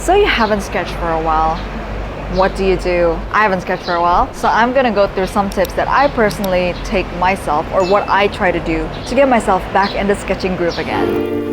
So you haven't sketched for a while. What do you do? I haven't sketched for a while, so I'm gonna go through some tips that I personally take myself, or what I try to do to get myself back in the sketching groove again.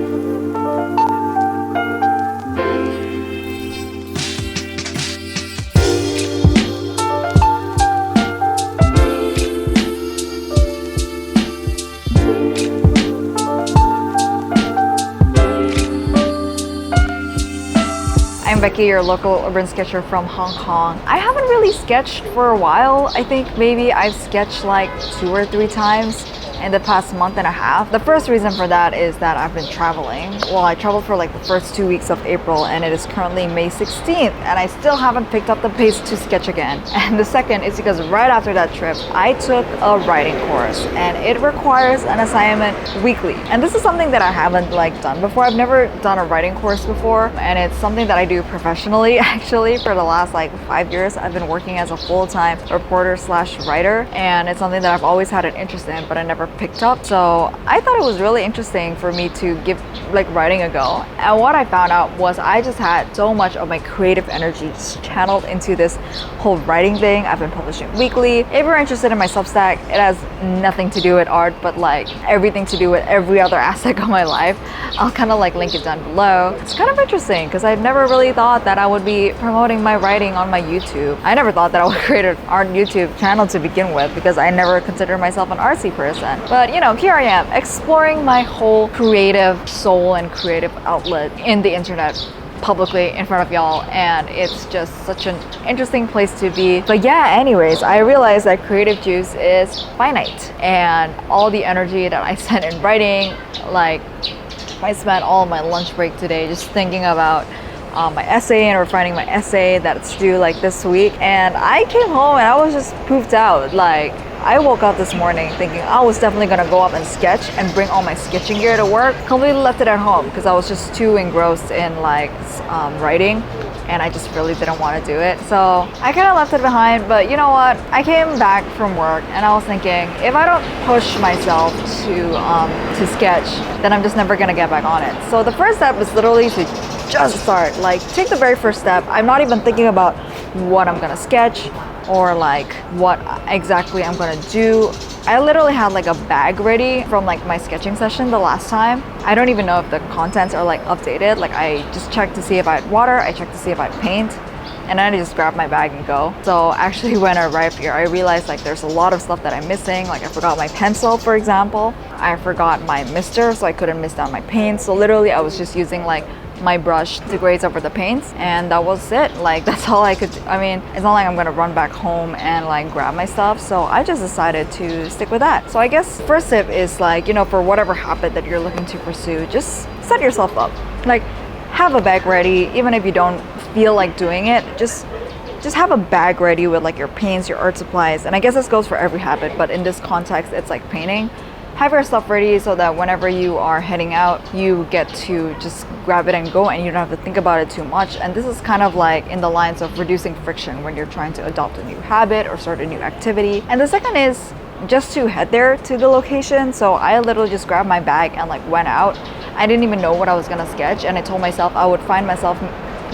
I'm Becky, your local urban sketcher from Hong Kong. I haven't really sketched for a while. I think maybe I've sketched like 2 or 3 times in the past month and a half. The first reason for that is that I've been traveling. Well, I traveled for like the first 2 weeks of April and it is currently May 16th and I still haven't picked up the pace to sketch again. And the second is because right after that trip, I took a writing course and it requires an assignment weekly. And this is something that I haven't like done before. I've never done a writing course before and it's something that I do professionally actually for the last like 5 years. I've been working as a full-time reporter slash writer and it's something that I've always had an interest in, but I never picked up. So I thought it was really interesting for me to give like writing a go. And what I found out was I just had so much of my creative energy just channeled into this whole writing thing. I've been publishing weekly. If you're interested in my Substack, it has nothing to do with art, but like everything to do with every other aspect of my life. I'll kind of like link it down below. It's kind of interesting because I've never really thought that I would be promoting my writing on my YouTube. I never thought that I would create an art YouTube channel to begin with because I never considered myself an artsy person. But you know, here I am exploring my whole creative soul and creative outlet in the internet publicly in front of y'all, and it's just such an interesting place to be. But yeah, anyways, I realized that creative juice is finite and all the energy that I spent in writing, like I spent all of my lunch break today just thinking about my essay and refining my essay that's due like this week, and I came home and I was just poofed out. Like I woke up this morning thinking I was definitely gonna go up and sketch and bring all my sketching gear to work. Completely left it at home because I was just too engrossed in like writing and I just really didn't want to do it. So I kind of left it behind, but you know what? I came back from work and I was thinking if I don't push myself to sketch, then I'm just never gonna get back on it. So the first step is literally to just start. Like take the very first step. I'm not even thinking about what I'm gonna sketch or like what exactly I'm gonna do. I literally had like a bag ready from like my sketching session the last time. I don't even know if the contents are like updated. Like I just checked to see if I had water, I checked to see if I had paint, and then I just grabbed my bag and go. So actually when I arrived here, I realized like there's a lot of stuff that I'm missing. Like I forgot my pencil, for example. I forgot my mister, so I couldn't mist down my paint. So literally I was just using like my brush to graze over the paints, and that was it. Like that's all I could do. I mean, it's not like I'm gonna run back home and like grab my stuff, so I just decided to stick with that. So I guess first tip is like, you know, for whatever habit that you're looking to pursue, just set yourself up. Like have a bag ready, even if you don't feel like doing it, just have a bag ready with like your paints, your art supplies. And I guess this goes for every habit, but in this context it's like painting. Have your stuff ready so that whenever you are heading out, you get to just grab it and go and you don't have to think about it too much. And this is kind of like in the lines of reducing friction when you're trying to adopt a new habit or start a new activity. And the second is just to head there to the location. So I literally just grabbed my bag and like went out. I didn't even know what I was gonna sketch, and I told myself I would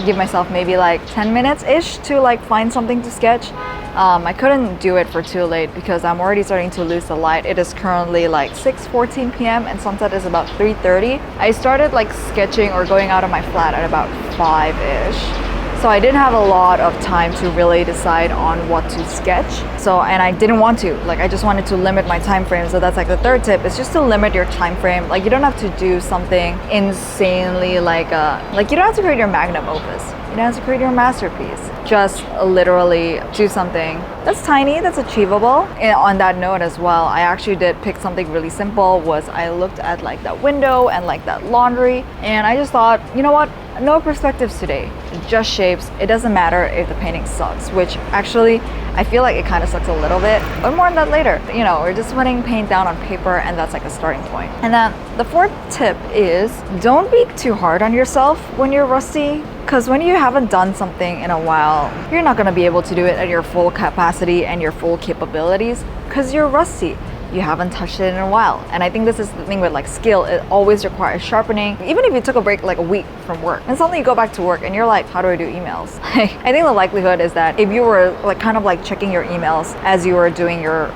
give myself maybe like 10 minutes ish to like find something to sketch. I couldn't do it for too late because I'm already starting to lose the light. It is currently like 6:14 p.m. and sunset is about 3:30. I started like sketching or going out of my flat at about 5-ish. So I didn't have a lot of time to really decide on what to sketch. So, and I didn't want to, like I just wanted to limit my time frame. So that's like the third tip, is just to limit your time frame. Like you don't have to do something insanely like you don't have to create your magnum opus. You don't have to create your masterpiece. Just literally do something that's tiny, that's achievable. And on that note as well, I actually did pick something really simple. Was I looked at like that window and like that laundry, and I just thought, you know what? No perspectives today, just shapes. It doesn't matter if the painting sucks, which actually I feel like it kind of sucks a little bit, but more on that later. You know, we're just putting paint down on paper and that's like a starting point. And then the fourth tip is don't be too hard on yourself when you're rusty, because when you haven't done something in a while, you're not going to be able to do it at your full capacity and your full capabilities because you're rusty. you haven't touched it in a while. And I think this is the thing with like skill, it always requires sharpening. Even if you took a break like a week from work and suddenly you go back to work and you're like, how do I do emails? I think the likelihood is that if you were like kind of like checking your emails as you were doing your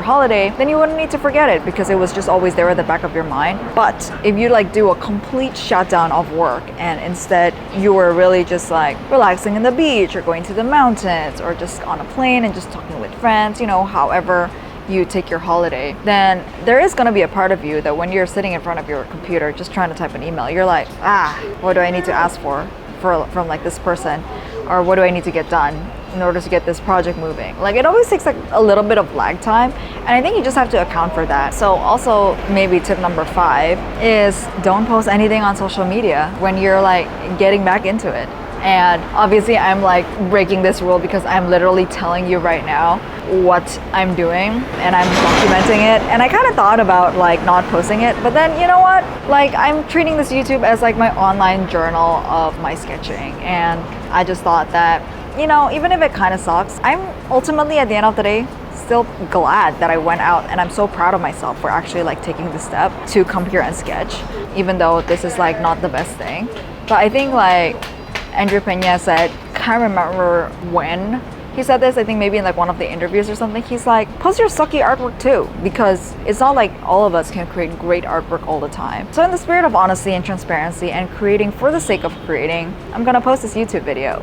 holiday, then you wouldn't need to forget it because it was just always there at the back of your mind. But if you like do a complete shutdown of work and instead you were really just like relaxing in the beach or going to the mountains or just on a plane and just talking with friends, you know, however you take your holiday, then there is going to be a part of you that when you're sitting in front of your computer just trying to type an email, you're like, what do I need to ask from like this person, or what do I need to get done in order to get this project moving? Like it always takes like a little bit of lag time, and I think you just have to account for that. So also maybe tip number 5 is don't post anything on social media when you're like getting back into it. And obviously I'm like breaking this rule because I'm literally telling you right now what I'm doing and I'm documenting it. And I kind of thought about like not posting it, but then you know what? Like I'm treating this YouTube as like my online journal of my sketching. And I just thought that, you know, even if it kind of sucks, I'm ultimately at the end of the day still glad that I went out, and I'm so proud of myself for actually like taking the step to come here and sketch, even though this is like not the best thing. But I think like Andrew Pena said, can't remember when he said this, I think maybe in like one of the interviews or something, he's like, post your sucky artwork too, because it's not like all of us can create great artwork all the time. So in the spirit of honesty and transparency and creating for the sake of creating, I'm gonna post this YouTube video.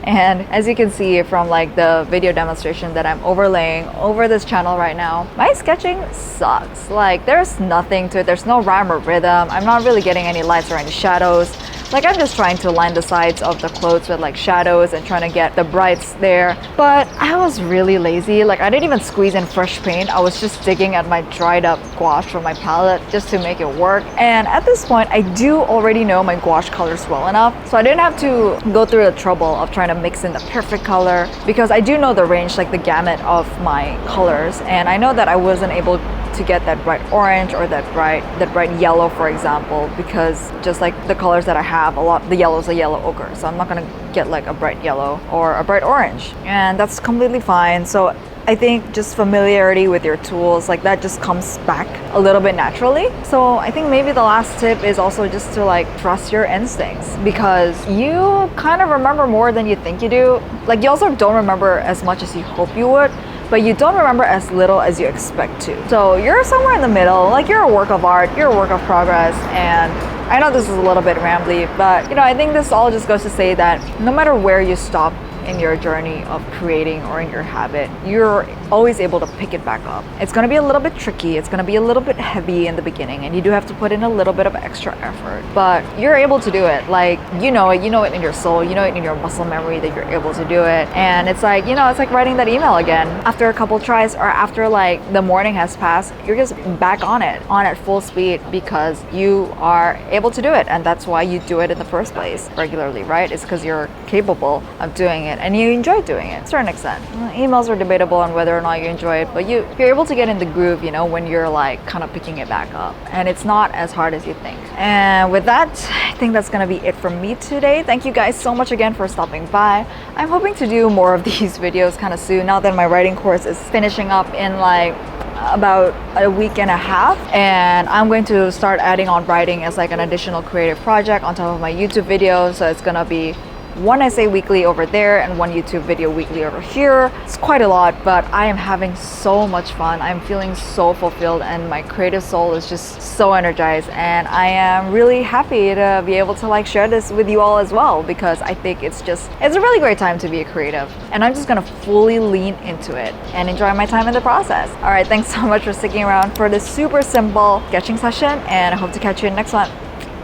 And as you can see from like the video demonstration that I'm overlaying over this channel right now, my sketching sucks. Like there's nothing to it, there's no rhyme or rhythm, I'm not really getting any lights or any shadows. Like I'm just trying to line the sides of the clothes with like shadows and trying to get the brights there. But I was really lazy. Like I didn't even squeeze in fresh paint. I was just digging at my dried up gouache from my palette just to make it work. And at this point, I do already know my gouache colors well enough. So I didn't have to go through the trouble of trying to mix in the perfect color because I do know the range, like the gamut of my colors. And I know that I wasn't able to get that bright orange or that bright yellow, for example, because just like the colors that I have, the yellow is a yellow ochre, so I'm not gonna get like a bright yellow or a bright orange, and that's completely fine. So I think just familiarity with your tools, like that just comes back a little bit naturally. So I think maybe the last tip is also just to like trust your instincts, because you kind of remember more than you think you do. Like you also don't remember as much as you hope you would, but you don't remember as little as you expect to. So you're somewhere in the middle, like you're a work of art, you're a work of progress. And I know this is a little bit rambly, but you know, I think this all just goes to say that no matter where you stop in your journey of creating or in your habit, you're always able to pick it back up. It's going to be a little bit tricky, it's going to be a little bit heavy in the beginning, and you do have to put in a little bit of extra effort, but you're able to do it. Like you know it in your soul, you know it in your muscle memory that you're able to do it. And it's like, you know, it's like writing that email again after a couple tries, or after like the morning has passed, you're just back on it at full speed because you are able to do it. And that's why you do it in the first place regularly, right? It's because you're capable of doing it and you enjoy doing it to a certain extent. Emails are debatable on whether or not you enjoy it, but you're able to get in the groove, you know, when you're like kind of picking it back up, and it's not as hard as you think. And with that, I think that's gonna be it from me today. Thank you guys so much again for stopping by. I'm hoping to do more of these videos kind of soon, now that my writing course is finishing up in like about a week and a half, and I'm going to start adding on writing as like an additional creative project on top of my YouTube videos. So it's gonna be one essay weekly over there and one YouTube video weekly over here. It's quite a lot, but I am having so much fun. I'm feeling so fulfilled and my creative soul is just so energized, and I am really happy to be able to like share this with you all as well, because I think it's a really great time to be a creative, and I'm just gonna fully lean into it and enjoy my time in the process. All right, thanks so much for sticking around for this super simple sketching session, and I hope to catch you in the next one.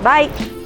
Bye.